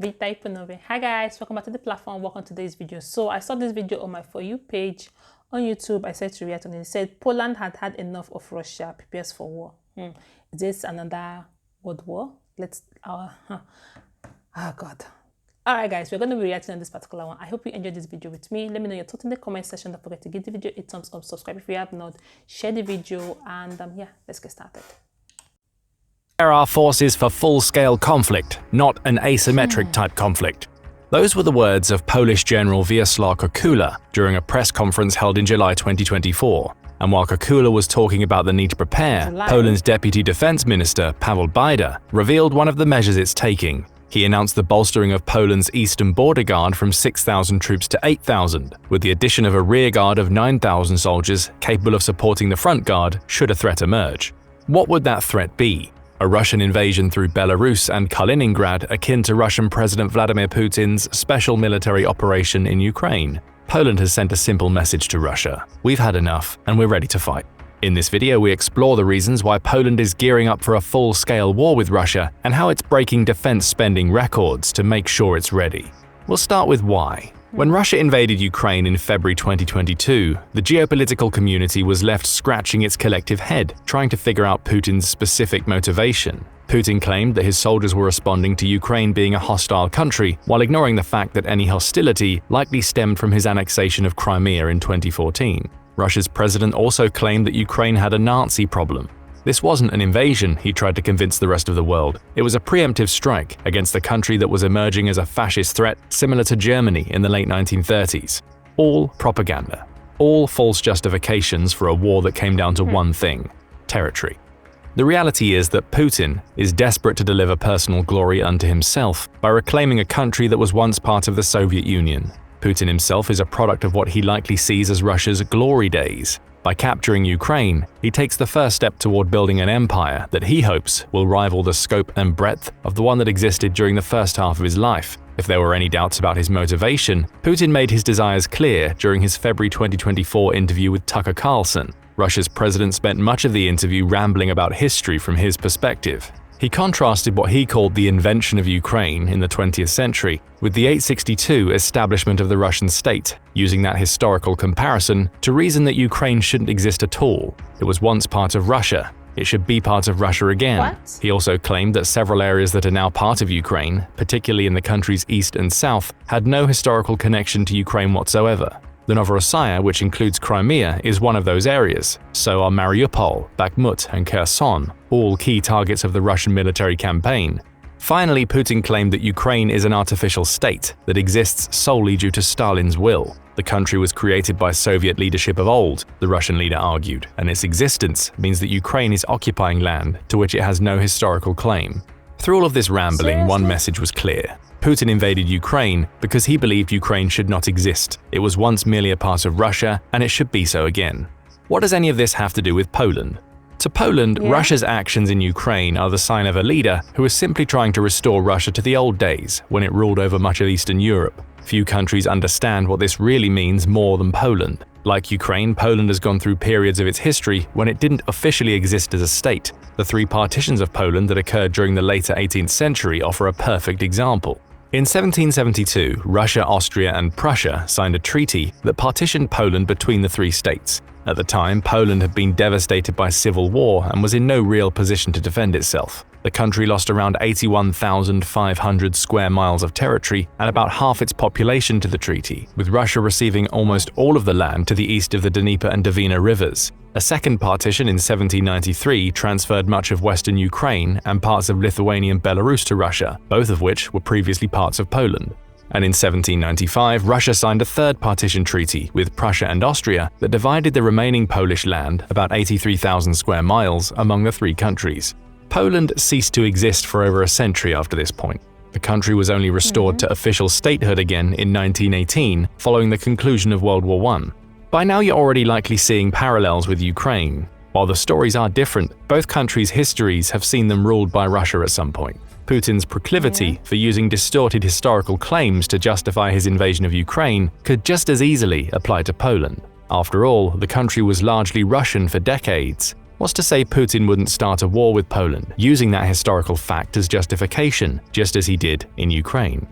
Hi guys, welcome back to the platform. Welcome to today's video. So I saw this video on my For You page on YouTube. I said to react on it. It said Poland had had enough of Russia, prepares for war. Is this another world war? Oh God. Alright guys, we're going to be reacting on this particular one. I hope you enjoyed this video with me. Let me know your thoughts in the comment section. Don't forget to give the video a thumbs up, subscribe if you have not, share the video, and yeah, let's get started. There are forces for full-scale conflict, not an asymmetric type conflict. Those were the words of Polish General Wiesław Kukula during a press conference held in July 2024. And while Kukula was talking about the need to prepare, Poland's Deputy Defense Minister, Paweł Bajda, revealed one of the measures it's taking. He announced the bolstering of Poland's eastern border guard from 6,000 troops to 8,000, with the addition of a rear guard of 9,000 soldiers capable of supporting the front guard should a threat emerge. What would that threat be? A Russian invasion through Belarus and Kaliningrad akin to Russian President Vladimir Putin's special military operation in Ukraine? Poland has sent a simple message to Russia. We've had enough and we're ready to fight. In this video, we explore the reasons why Poland is gearing up for a full-scale war with Russia and how it's breaking defense spending records to make sure it's ready. We'll start with why. When Russia invaded Ukraine in February 2022, the geopolitical community was left scratching its collective head, trying to figure out Putin's specific motivation. Putin claimed that his soldiers were responding to Ukraine being a hostile country, while ignoring the fact that any hostility likely stemmed from his annexation of Crimea in 2014. Russia's president also claimed that Ukraine had a Nazi problem. This wasn't an invasion, he tried to convince the rest of the world. It was a preemptive strike against the country that was emerging as a fascist threat similar to Germany in the late 1930s. All propaganda. All false justifications for a war that came down to one thing: territory. The reality is that Putin is desperate to deliver personal glory unto himself by reclaiming a country that was once part of the Soviet Union. Putin himself is a product of what he likely sees as Russia's glory days. By capturing Ukraine, he takes the first step toward building an empire that he hopes will rival the scope and breadth of the one that existed during the first half of his life. If there were any doubts about his motivation, Putin made his desires clear during his February 2024 interview with Tucker Carlson. Russia's president spent much of the interview rambling about history from his perspective. He contrasted what he called the invention of Ukraine in the 20th century with the 862 establishment of the Russian state, using that historical comparison to reason that Ukraine shouldn't exist at all. It was once part of Russia. It should be part of Russia again. What? He also claimed that several areas that are now part of Ukraine, particularly in the country's east and south, had no historical connection to Ukraine whatsoever. The Novorossiya, which includes Crimea, is one of those areas. So are Mariupol, Bakhmut, and Kherson, all key targets of the Russian military campaign. Finally, Putin claimed that Ukraine is an artificial state that exists solely due to Stalin's will. The country was created by Soviet leadership of old, the Russian leader argued, and its existence means that Ukraine is occupying land to which it has no historical claim. Through all of this rambling, one message was clear. Putin invaded Ukraine because he believed Ukraine should not exist. It was once merely a part of Russia, and it should be so again. What does any of this have to do with Poland? To Poland, Russia's actions in Ukraine are the sign of a leader who is simply trying to restore Russia to the old days, when it ruled over much of Eastern Europe. Few countries understand what this really means more than Poland. Like Ukraine, Poland has gone through periods of its history when it didn't officially exist as a state. The three partitions of Poland that occurred during the later 18th century offer a perfect example. In 1772, Russia, Austria, and Prussia signed a treaty that partitioned Poland between the three states. At the time, Poland had been devastated by civil war and was in no real position to defend itself. The country lost around 81,500 square miles of territory and about half its population to the treaty, with Russia receiving almost all of the land to the east of the Dnieper and Dvina rivers. A second partition in 1793 transferred much of western Ukraine and parts of Lithuania and Belarus to Russia, both of which were previously parts of Poland. And in 1795, Russia signed a third partition treaty with Prussia and Austria that divided the remaining Polish land, about 83,000 square miles, among the three countries. Poland ceased to exist for over a century after this point. The country was only restored to official statehood again in 1918, following the conclusion of World War I. By now you're already likely seeing parallels with Ukraine. While the stories are different, both countries' histories have seen them ruled by Russia at some point. Putin's proclivity for using distorted historical claims to justify his invasion of Ukraine could just as easily apply to Poland. After all, the country was largely Russian for decades. What's to say Putin wouldn't start a war with Poland, using that historical fact as justification, just as he did in Ukraine?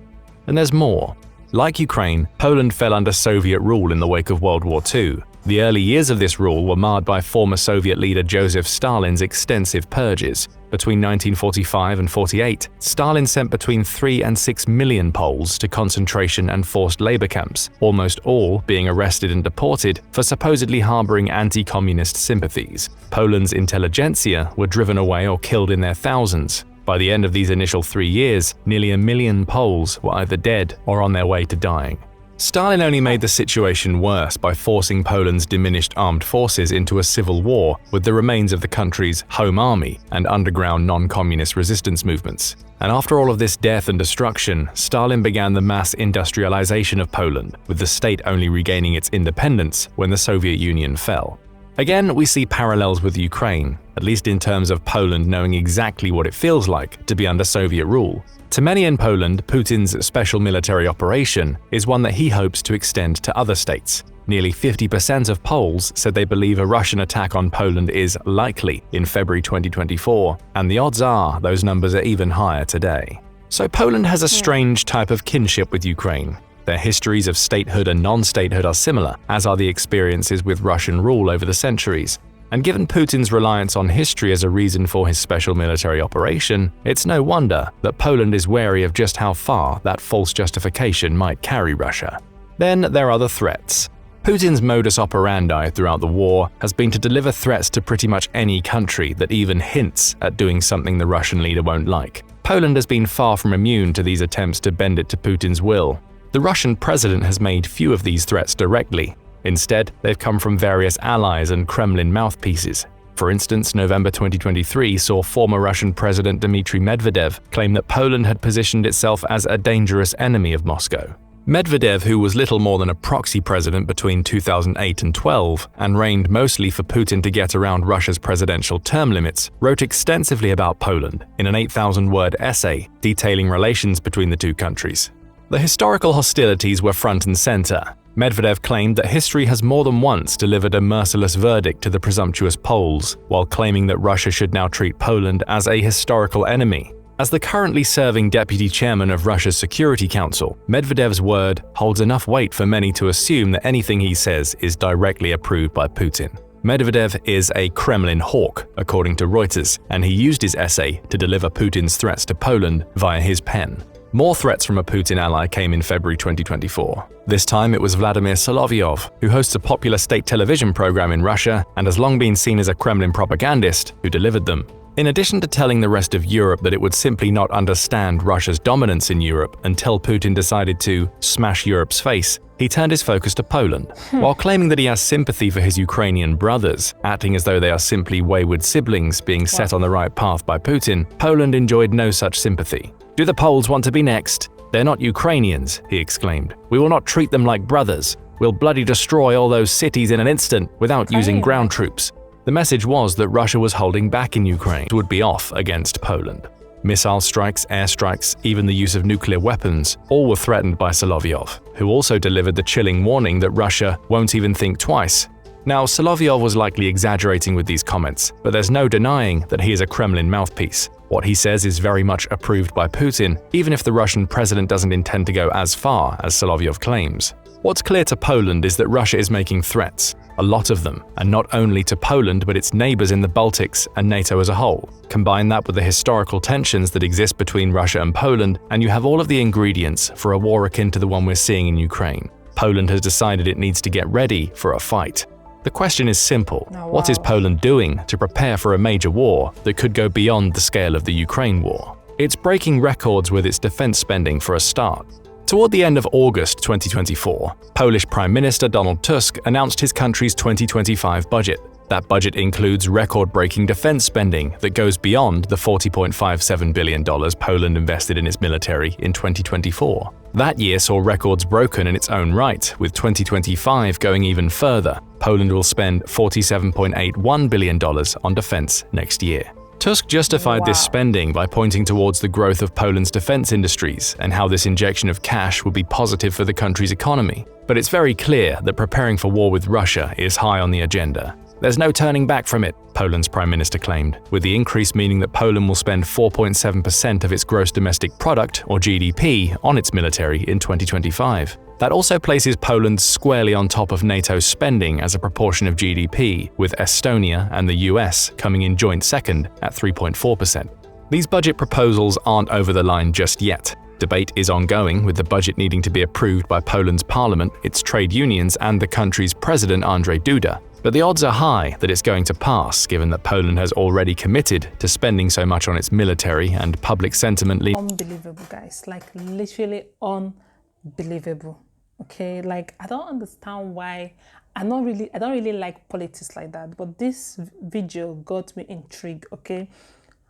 And there's more. Like Ukraine, Poland fell under Soviet rule in the wake of World War II. The early years of this rule were marred by former Soviet leader Joseph Stalin's extensive purges. Between 1945 and 48, Stalin sent between 3 and 6 million Poles to concentration and forced labor camps, almost all being arrested and deported for supposedly harboring anti-communist sympathies. Poland's intelligentsia were driven away or killed in their thousands. By the end of these initial 3 years, nearly 1 million Poles were either dead or on their way to dying. Stalin only made the situation worse by forcing Poland's diminished armed forces into a civil war with the remains of the country's home army and underground non-communist resistance movements. And after all of this death and destruction, Stalin began the mass industrialization of Poland, with the state only regaining its independence when the Soviet Union fell. Again, we see parallels with Ukraine, at least in terms of Poland knowing exactly what it feels like to be under Soviet rule. To many in Poland, Putin's special military operation is one that he hopes to extend to other states. Nearly 50% of Poles said they believe a Russian attack on Poland is likely in February 2024, and the odds are those numbers are even higher today. So Poland has a strange type of kinship with Ukraine. Their histories of statehood and non-statehood are similar, as are the experiences with Russian rule over the centuries. And given Putin's reliance on history as a reason for his special military operation, it's no wonder that Poland is wary of just how far that false justification might carry Russia. Then there are the threats. Putin's modus operandi throughout the war has been to deliver threats to pretty much any country that even hints at doing something the Russian leader won't like. Poland has been far from immune to these attempts to bend it to Putin's will. The Russian president has made few of these threats directly. Instead, they've come from various allies and Kremlin mouthpieces. For instance, November 2023 saw former Russian President Dmitry Medvedev claim that Poland had positioned itself as a dangerous enemy of Moscow. Medvedev, who was little more than a proxy president between 2008 and 12 and reigned mostly for Putin to get around Russia's presidential term limits, wrote extensively about Poland in an 8,000-word essay detailing relations between the two countries. The historical hostilities were front and center. Medvedev claimed that history has more than once delivered a merciless verdict to the presumptuous Poles, while claiming that Russia should now treat Poland as a historical enemy. As the currently serving deputy chairman of Russia's Security Council, Medvedev's word holds enough weight for many to assume that anything he says is directly approved by Putin. Medvedev is a Kremlin hawk, according to Reuters, and he used his essay to deliver Putin's threats to Poland via his pen. More threats from a Putin ally came in February 2024. This time it was Vladimir Solovyov, who hosts a popular state television program in Russia and has long been seen as a Kremlin propagandist, who delivered them. In addition to telling the rest of Europe that it would simply not understand Russia's dominance in Europe until Putin decided to smash Europe's face, he turned his focus to Poland. While claiming that he has sympathy for his Ukrainian brothers, acting as though they are simply wayward siblings being set on the right path by Putin, Poland enjoyed no such sympathy. "Do the Poles want to be next? They're not Ukrainians," he exclaimed. "We will not treat them like brothers. We'll bloody destroy all those cities in an instant without using ground troops." The message was that Russia was holding back in Ukraine would be off against Poland. Missile strikes, airstrikes, even the use of nuclear weapons, all were threatened by Solovyov, who also delivered the chilling warning that Russia won't even think twice. Now, Solovyov was likely exaggerating with these comments, but there's no denying that he is a Kremlin mouthpiece. What he says is very much approved by Putin, even if the Russian president doesn't intend to go as far as Solovyov claims. What's clear to Poland is that Russia is making threats, a lot of them, and not only to Poland but its neighbors in the Baltics and NATO as a whole. Combine that with the historical tensions that exist between Russia and Poland, and you have all of the ingredients for a war akin to the one we're seeing in Ukraine. Poland has decided it needs to get ready for a fight. The question is simple. What is Poland doing to prepare for a major war that could go beyond the scale of the Ukraine war? It's breaking records with its defense spending for a start. Toward the end of August 2024, Polish Prime Minister Donald Tusk announced his country's 2025 budget. That budget includes record-breaking defense spending that goes beyond the $40.57 billion Poland invested in its military in 2024. That year saw records broken in its own right, with 2025 going even further. Poland will spend $47.81 billion on defense next year. Tusk justified this spending by pointing towards the growth of Poland's defense industries and how this injection of cash would be positive for the country's economy. But it's very clear that preparing for war with Russia is high on the agenda. There's no turning back from it, Poland's prime minister claimed, with the increase meaning that Poland will spend 4.7% of its gross domestic product, or GDP, on its military in 2025. That also places Poland squarely on top of NATO's spending as a proportion of GDP, with Estonia and the US coming in joint second at 3.4%. These budget proposals aren't over the line just yet. Debate is ongoing, with the budget needing to be approved by Poland's parliament, its trade unions, and the country's president Andrzej Duda. But the odds are high that it's going to pass, given that Poland has already committed to spending so much on its military and public sentiment. Unbelievable, guys. Like, literally unbelievable. Okay, like, I don't understand why. I don't really like politics like that, but this video got me intrigued. Okay,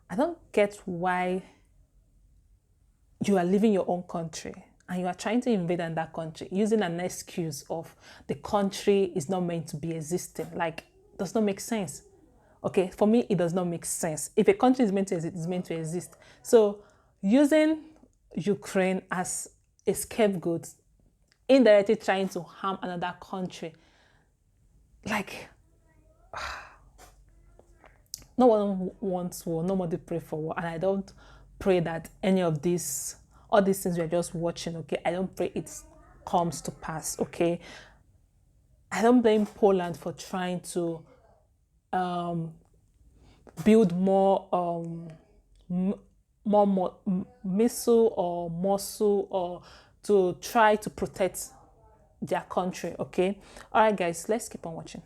I don't get why you are leaving your own country and you are trying to invade another country using an excuse of the country is not meant to be existing. Like, does not make sense. Okay, for me, it does not make sense. If a country is meant to exist, it's meant to exist. So using Ukraine as a scapegoat, indirectly trying to harm another country, like, no one wants war, nobody pray for war, and I don't pray that any of these, all these things we're just watching, okay, I don't pray it comes to pass, okay. I don't blame Poland for trying to build more missile or muscle, or to try to protect their country, okay. All right, guys, let's keep on watching.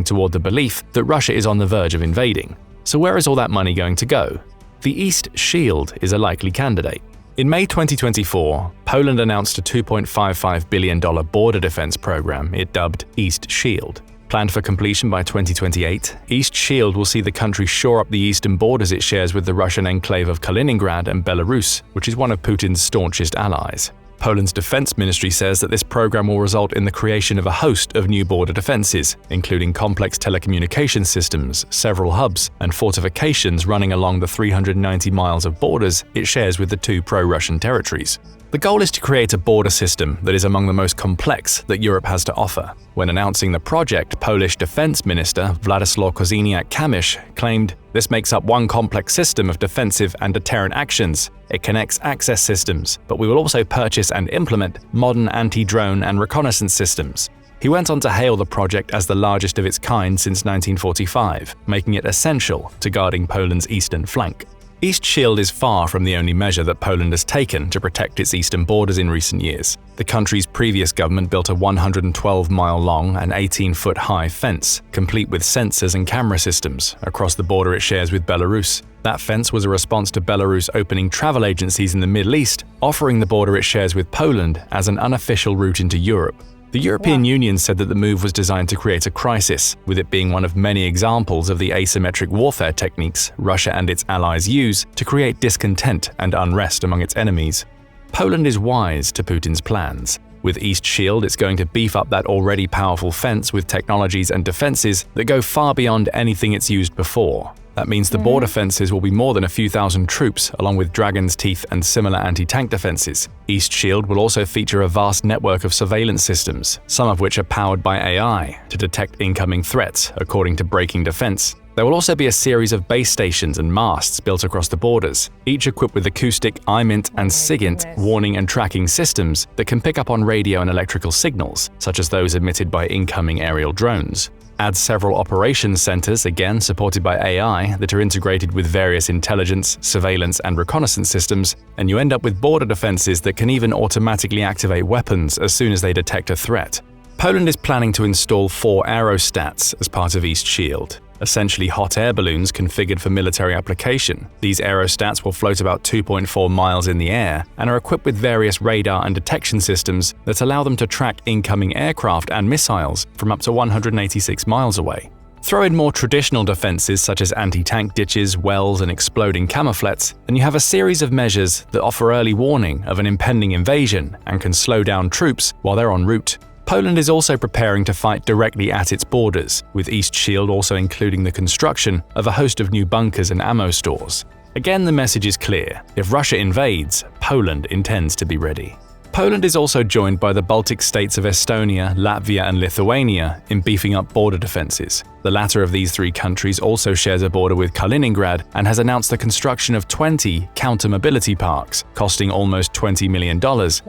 Toward the belief that Russia is on the verge of invading. So where is all that money going to go? The East Shield is a likely candidate. In May 2024, Poland announced a $2.55 billion border defense program it dubbed East Shield. Planned for completion by 2028, East Shield will see the country shore up the eastern borders it shares with the Russian enclave of Kaliningrad and Belarus, which is one of Putin's staunchest allies. Poland's defense ministry says that this program will result in the creation of a host of new border defenses, including complex telecommunication systems, several hubs, and fortifications running along the 390 miles of borders it shares with the two pro-Russian territories. The goal is to create a border system that is among the most complex that Europe has to offer. When announcing the project, Polish Defense Minister Władysław Kosiniak-Kamysz claimed, "This makes up one complex system of defensive and deterrent actions. It connects access systems, but we will also purchase and implement modern anti-drone and reconnaissance systems." He went on to hail the project as the largest of its kind since 1945, making it essential to guarding Poland's eastern flank. East Shield is far from the only measure that Poland has taken to protect its eastern borders in recent years. The country's previous government built a 112-mile-long and 18-foot-high fence, complete with sensors and camera systems, across the border it shares with Belarus. That fence was a response to Belarus opening travel agencies in the Middle East, offering the border it shares with Poland as an unofficial route into Europe. The European Union said that the move was designed to create a crisis, with it being one of many examples of the asymmetric warfare techniques Russia and its allies use to create discontent and unrest among its enemies. Poland is wise to Putin's plans. With East Shield, it's going to beef up that already powerful fence with technologies and defenses that go far beyond anything it's used before. That means the border fences will be more than a few thousand troops, along with Dragon's Teeth and similar anti-tank defenses. East Shield will also feature a vast network of surveillance systems, some of which are powered by AI, to detect incoming threats, according to Breaking Defense. There will also be a series of base stations and masts built across the borders, each equipped with acoustic, IMINT, and SIGINT warning and tracking systems that can pick up on radio and electrical signals, such as those emitted by incoming aerial drones. Add several operations centers, again supported by AI, that are integrated with various intelligence, surveillance, and reconnaissance systems, and you end up with border defenses that can even automatically activate weapons as soon as they detect a threat. Poland is planning to install 4 aerostats as part of East Shield, essentially hot air balloons configured for military application. These aerostats will float about 2.4 miles in the air and are equipped with various radar and detection systems that allow them to track incoming aircraft and missiles from up to 186 miles away. Throw in more traditional defenses such as anti-tank ditches, wells, and exploding camouflets, and you have a series of measures that offer early warning of an impending invasion and can slow down troops while they're en route. Poland is also preparing to fight directly at its borders, with East Shield also including the construction of a host of new bunkers and ammo stores. Again, the message is clear: if Russia invades, Poland intends to be ready. Poland is also joined by the Baltic states of Estonia, Latvia and Lithuania in beefing up border defenses. The latter of these three countries also shares a border with Kaliningrad and has announced the construction of 20 counter-mobility parks, costing almost $20 million,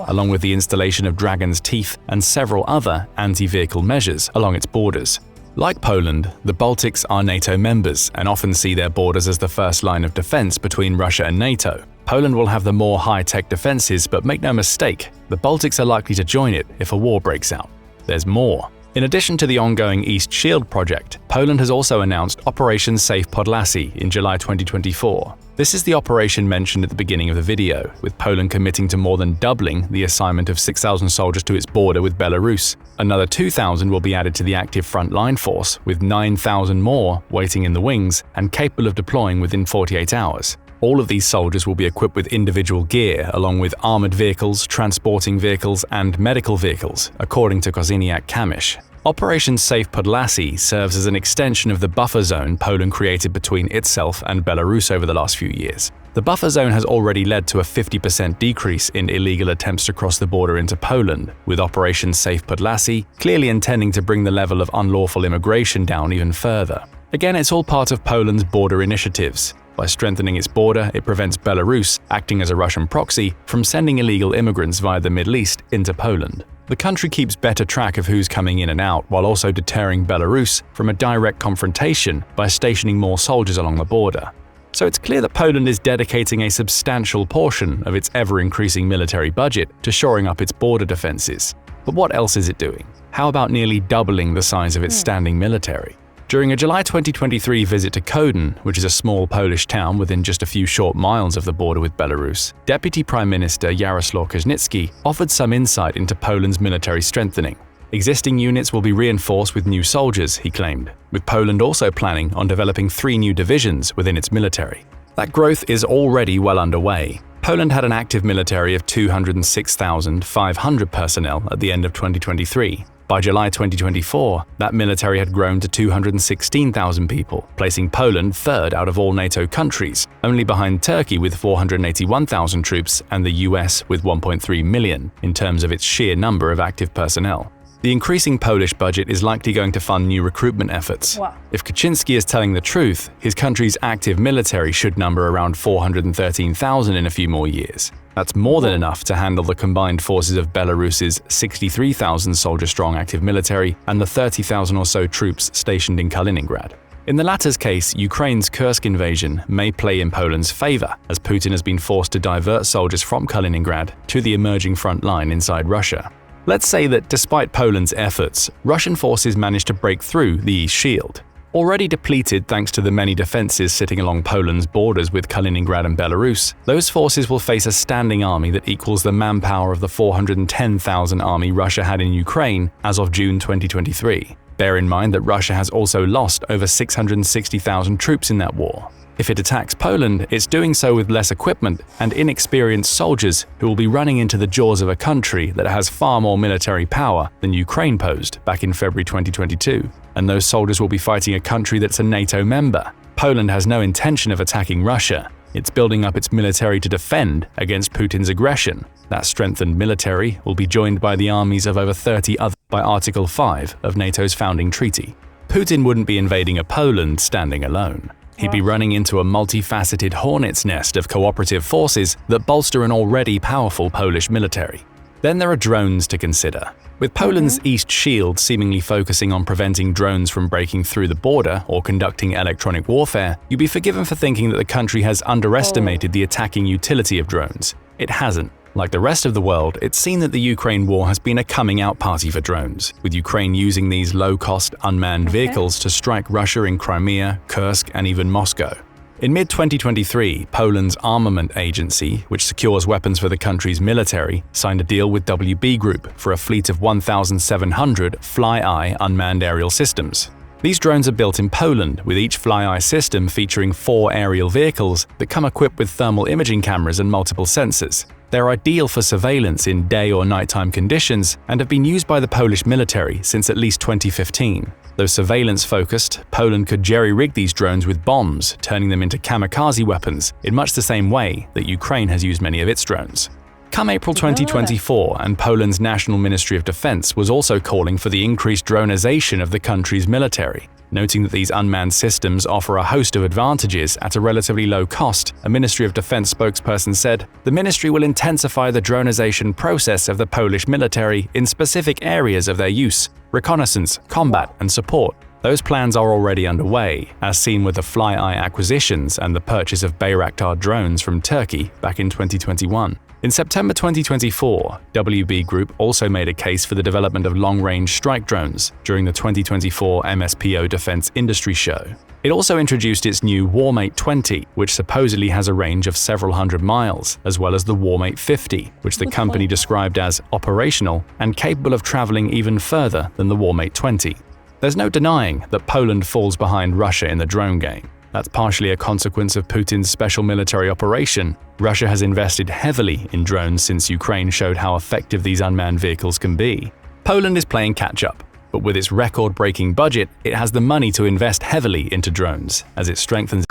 along with the installation of Dragon's Teeth and several other anti-vehicle measures along its borders. Like Poland, the Baltics are NATO members and often see their borders as the first line of defense between Russia and NATO. Poland will have the more high-tech defenses, but make no mistake, the Baltics are likely to join it if a war breaks out. There's more. In addition to the ongoing East Shield project, Poland has also announced Operation Safe Podlasie in July 2024. This is the operation mentioned at the beginning of the video, with Poland committing to more than doubling the assignment of 6,000 soldiers to its border with Belarus. Another 2,000 will be added to the active frontline force, with 9,000 more waiting in the wings and capable of deploying within 48 hours. All of these soldiers will be equipped with individual gear, along with armored vehicles, transporting vehicles, and medical vehicles, according to Kozyniak-Kamysz. Operation Safe Podlasie serves as an extension of the buffer zone Poland created between itself and Belarus over the last few years. The buffer zone has already led to a 50% decrease in illegal attempts to cross the border into Poland, with Operation Safe Podlasie clearly intending to bring the level of unlawful immigration down even further. Again, it's all part of Poland's border initiatives. By strengthening its border, it prevents Belarus, acting as a Russian proxy, from sending illegal immigrants via the Middle East into Poland. The country keeps better track of who's coming in and out, while also deterring Belarus from a direct confrontation by stationing more soldiers along the border. So it's clear that Poland is dedicating a substantial portion of its ever-increasing military budget to shoring up its border defenses. But what else is it doing? How about nearly doubling the size of its standing military? During a July 2023 visit to Konin, which is a small Polish town within just a few short miles of the border with Belarus, Deputy Prime Minister Jarosław Kaczyński offered some insight into Poland's military strengthening. Existing units will be reinforced with new soldiers, he claimed, with Poland also planning on developing 3 new divisions within its military. That growth is already well underway. Poland had an active military of 206,500 personnel at the end of 2023. By July 2024, that military had grown to 216,000 people, placing Poland third out of all NATO countries, only behind Turkey with 481,000 troops and the US with 1.3 million in terms of its sheer number of active personnel. The increasing Polish budget is likely going to fund new recruitment efforts. Wow. If Kaczyński is telling the truth, his country's active military should number around 413,000 in a few more years. That's more than enough to handle the combined forces of Belarus's 63,000 soldier-strong active military and the 30,000 or so troops stationed in Kaliningrad. In the latter's case, Ukraine's Kursk invasion may play in Poland's favor, as Putin has been forced to divert soldiers from Kaliningrad to the emerging front line inside Russia. Let's say that despite Poland's efforts, Russian forces managed to break through the East Shield. Already depleted thanks to the many defenses sitting along Poland's borders with Kaliningrad and Belarus, those forces will face a standing army that equals the manpower of the 410,000 army Russia had in Ukraine as of June 2023. Bear in mind that Russia has also lost over 660,000 troops in that war. If it attacks Poland, it's doing so with less equipment and inexperienced soldiers who will be running into the jaws of a country that has far more military power than Ukraine posed back in February 2022. And those soldiers will be fighting a country that's a NATO member. Poland has no intention of attacking Russia. It's building up its military to defend against Putin's aggression. That strengthened military will be joined by the armies of over 30 others by Article 5 of NATO's founding treaty. Putin wouldn't be invading a Poland standing alone. He'd be running into a multifaceted hornet's nest of cooperative forces that bolster an already powerful Polish military. Then there are drones to consider. With Poland's East Shield seemingly focusing on preventing drones from breaking through the border or conducting electronic warfare, you'd be forgiven for thinking that the country has underestimated the attacking utility of drones. It hasn't. Like the rest of the world, it's seen that the Ukraine war has been a coming-out party for drones, with Ukraine using these low-cost, unmanned vehicles to strike Russia in Crimea, Kursk, and even Moscow. In mid-2023, Poland's armament agency, which secures weapons for the country's military, signed a deal with WB Group for a fleet of 1,700 Fly-Eye unmanned aerial systems. These drones are built in Poland, with each Fly-Eye system featuring 4 aerial vehicles that come equipped with thermal imaging cameras and multiple sensors. They're ideal for surveillance in day or nighttime conditions and have been used by the Polish military since at least 2015. Though surveillance-focused, Poland could jerry-rig these drones with bombs, turning them into kamikaze weapons in much the same way that Ukraine has used many of its drones. Come April 2024, and Poland's National Ministry of Defense was also calling for the increased dronization of the country's military. Noting that these unmanned systems offer a host of advantages at a relatively low cost, a Ministry of Defense spokesperson said, "The ministry will intensify the dronization process of the Polish military in specific areas of their use: reconnaissance, combat, and support." Those plans are already underway, as seen with the FlyEye acquisitions and the purchase of Bayraktar drones from Turkey back in 2021. In September 2024, WB Group also made a case for the development of long-range strike drones during the 2024 MSPO Defense Industry Show. It also introduced its new Warmate 20, which supposedly has a range of several hundred miles, as well as the Warmate 50, which the company described as operational and capable of traveling even further than the Warmate 20. There's no denying that Poland falls behind Russia in the drone game. That's partially a consequence of Putin's special military operation. Russia has invested heavily in drones since Ukraine showed how effective these unmanned vehicles can be. Poland is playing catch-up, but with its record-breaking budget, it has the money to invest heavily into drones as it strengthens.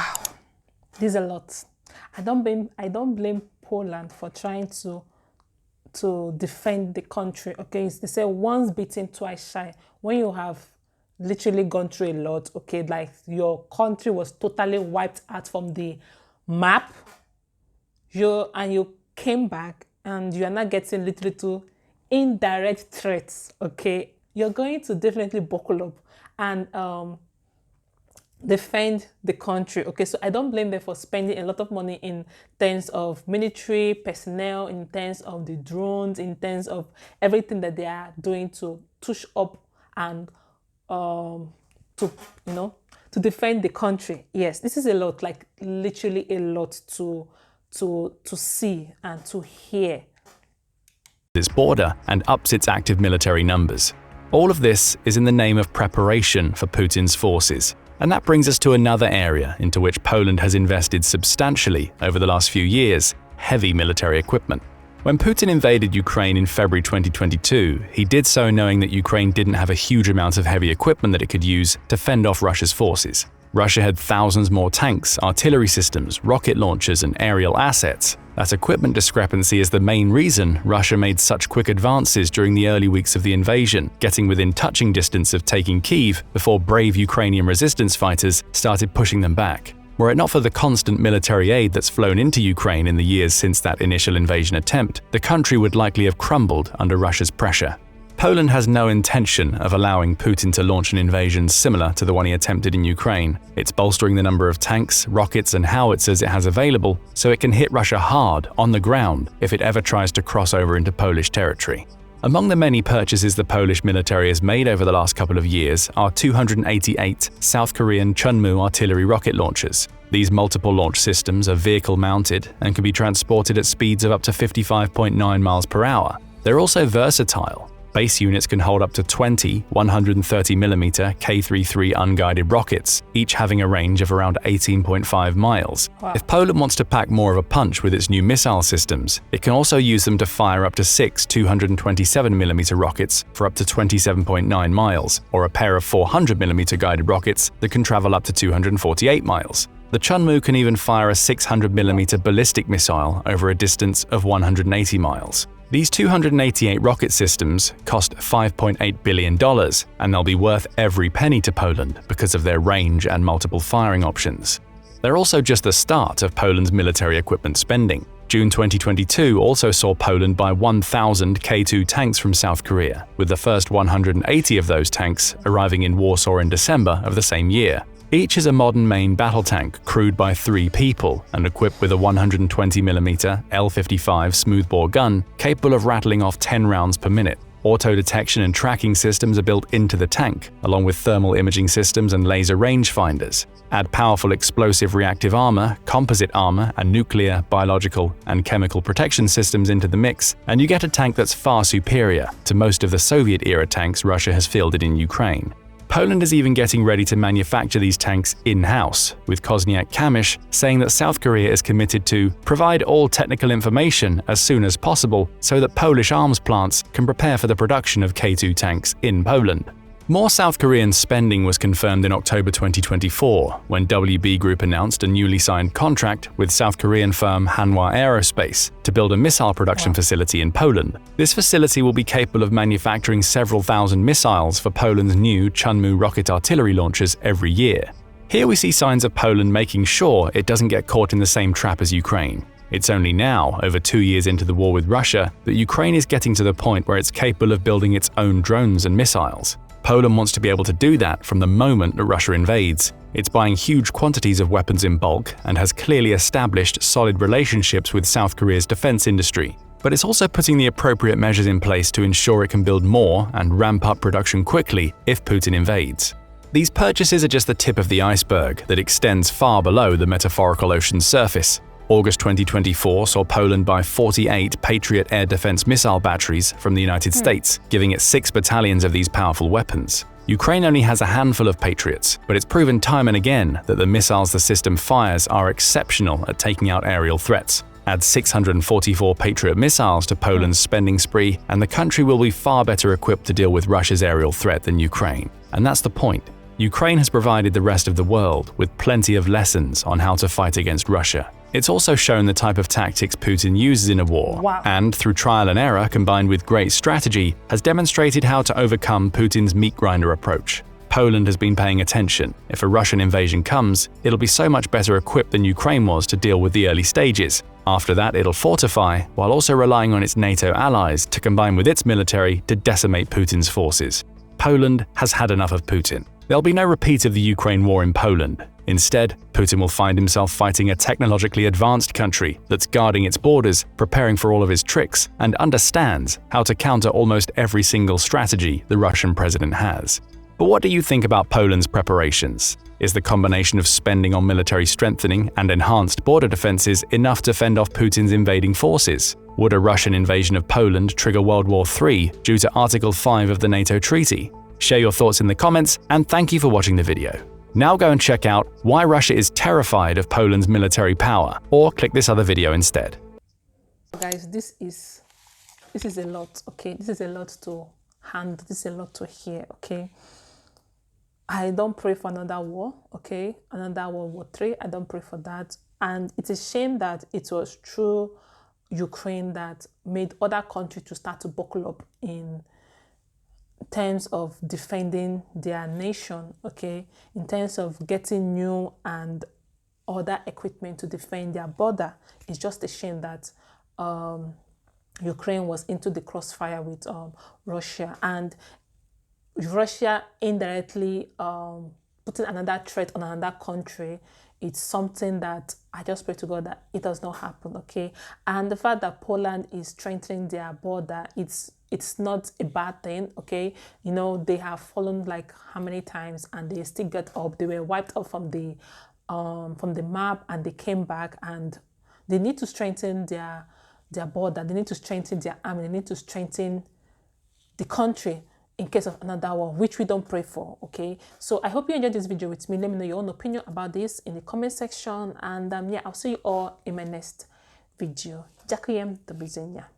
This is a lot. I don't blame Poland for trying to defend the country. Okay, they say once bitten, twice shy. When you have literally gone through a lot, okay, like your country was totally wiped out from the map, you came back and you are not getting little indirect threats, okay, you're going to definitely buckle up and defend the country. Okay, so I don't blame them for spending a lot of money in terms of military personnel, in terms of the drones, in terms of everything that they are doing to touch up and to defend the country. Yes, this is a lot, like literally a lot to see and to hear. Its border and ups its active military numbers. All of this is in the name of preparation for Putin's forces. And that brings us to another area into which Poland has invested substantially over the last few years: heavy military equipment. When Putin invaded Ukraine in February 2022, he did so knowing that Ukraine didn't have a huge amount of heavy equipment that it could use to fend off Russia's forces. Russia had thousands more tanks, artillery systems, rocket launchers, and aerial assets. That equipment discrepancy is the main reason Russia made such quick advances during the early weeks of the invasion, getting within touching distance of taking Kyiv before brave Ukrainian resistance fighters started pushing them back. Were it not for the constant military aid that's flown into Ukraine in the years since that initial invasion attempt, the country would likely have crumbled under Russia's pressure. Poland has no intention of allowing Putin to launch an invasion similar to the one he attempted in Ukraine. It's bolstering the number of tanks, rockets, and howitzers it has available so it can hit Russia hard on the ground if it ever tries to cross over into Polish territory. Among the many purchases the Polish military has made over the last couple of years are 288 South Korean Chunmoo artillery rocket launchers. These multiple launch systems are vehicle-mounted and can be transported at speeds of up to 55.9 miles per hour. They're also versatile. Base units can hold up to 20 130mm K-33 unguided rockets, each having a range of around 18.5 miles. Wow. If Poland wants to pack more of a punch with its new missile systems, it can also use them to fire up to 6 227mm rockets for up to 27.9 miles, or a pair of 400mm guided rockets that can travel up to 248 miles. The Chunmoo can even fire a 600mm ballistic missile over a distance of 180 miles. These 288 rocket systems cost $5.8 billion, and they'll be worth every penny to Poland because of their range and multiple firing options. They're also just the start of Poland's military equipment spending. June 2022 also saw Poland buy 1,000 K2 tanks from South Korea, with the first 180 of those tanks arriving in Warsaw in December of the same year. Each is a modern main battle tank crewed by 3 people and equipped with a 120mm L55 smoothbore gun capable of rattling off 10 rounds per minute. Auto detection and tracking systems are built into the tank, along with thermal imaging systems and laser rangefinders. Add powerful explosive reactive armor, composite armor, and nuclear, biological, and chemical protection systems into the mix, and you get a tank that's far superior to most of the Soviet-era tanks Russia has fielded in Ukraine. Poland is even getting ready to manufacture these tanks in-house, with Kosniak Kamysz saying that South Korea is committed to provide all technical information as soon as possible so that Polish arms plants can prepare for the production of K2 tanks in Poland. More South Korean spending was confirmed in October 2024 when WB Group announced a newly signed contract with South Korean firm Hanwha Aerospace to build a missile production facility in Poland. This facility will be capable of manufacturing several thousand missiles for Poland's new Chunmoo rocket artillery launchers every year. Here we see signs of Poland making sure it doesn't get caught in the same trap as Ukraine. It's only now, over 2 years into the war with Russia, that Ukraine is getting to the point where it's capable of building its own drones and missiles. Poland wants to be able to do that from the moment that Russia invades. It's buying huge quantities of weapons in bulk and has clearly established solid relationships with South Korea's defense industry. But it's also putting the appropriate measures in place to ensure it can build more and ramp up production quickly if Putin invades. These purchases are just the tip of the iceberg that extends far below the metaphorical ocean's surface. August 2024 saw Poland buy 48 Patriot air defense missile batteries from the United States, giving it 6 battalions of these powerful weapons. Ukraine only has a handful of Patriots, but it's proven time and again that the missiles the system fires are exceptional at taking out aerial threats. Add 644 Patriot missiles to Poland's spending spree, and the country will be far better equipped to deal with Russia's aerial threat than Ukraine. And that's the point. Ukraine has provided the rest of the world with plenty of lessons on how to fight against Russia. It's also shown the type of tactics Putin uses in a war, and through trial and error combined with great strategy, has demonstrated how to overcome Putin's meat grinder approach. Poland has been paying attention. If a Russian invasion comes, it'll be so much better equipped than Ukraine was to deal with the early stages. After that, it'll fortify, while also relying on its NATO allies to combine with its military to decimate Putin's forces. Poland has had enough of Putin. There'll be no repeat of the Ukraine war in Poland. Instead, Putin will find himself fighting a technologically advanced country that's guarding its borders, preparing for all of his tricks, and understands how to counter almost every single strategy the Russian president has. But what do you think about Poland's preparations? Is the combination of spending on military strengthening and enhanced border defenses enough to fend off Putin's invading forces? Would a Russian invasion of Poland trigger World War III due to Article 5 of the NATO treaty? Share your thoughts in the comments, and thank you for watching the video. Now go and check out why Russia is terrified of Poland's military power, or click this other video instead. Guys, this is a lot, okay? This is a lot to handle, this is a lot to hear, okay? I don't pray for another war, okay? Another World War III, I don't pray for that. And it's a shame that it was through Ukraine that made other countries to start to buckle up in terms of defending their nation, okay, in terms of getting new and other equipment to defend their border. It's just a shame that Ukraine was into the crossfire with Russia, and Russia indirectly putting another threat on another country. It's something that I just pray to God that it does not happen, okay? And the fact that Poland is strengthening their border, it's not a bad thing, okay? You know, they have fallen like how many times and they still get up. They were wiped out from the map and they came back, and they need to strengthen their border. They need to strengthen their army. They need to strengthen the country in case of another war, which we don't pray for, okay? So I hope you enjoyed this video with me. Let me know your own opinion about this in the comment section, and yeah, I'll see you all in my next video. Dziękuję, do widzenia.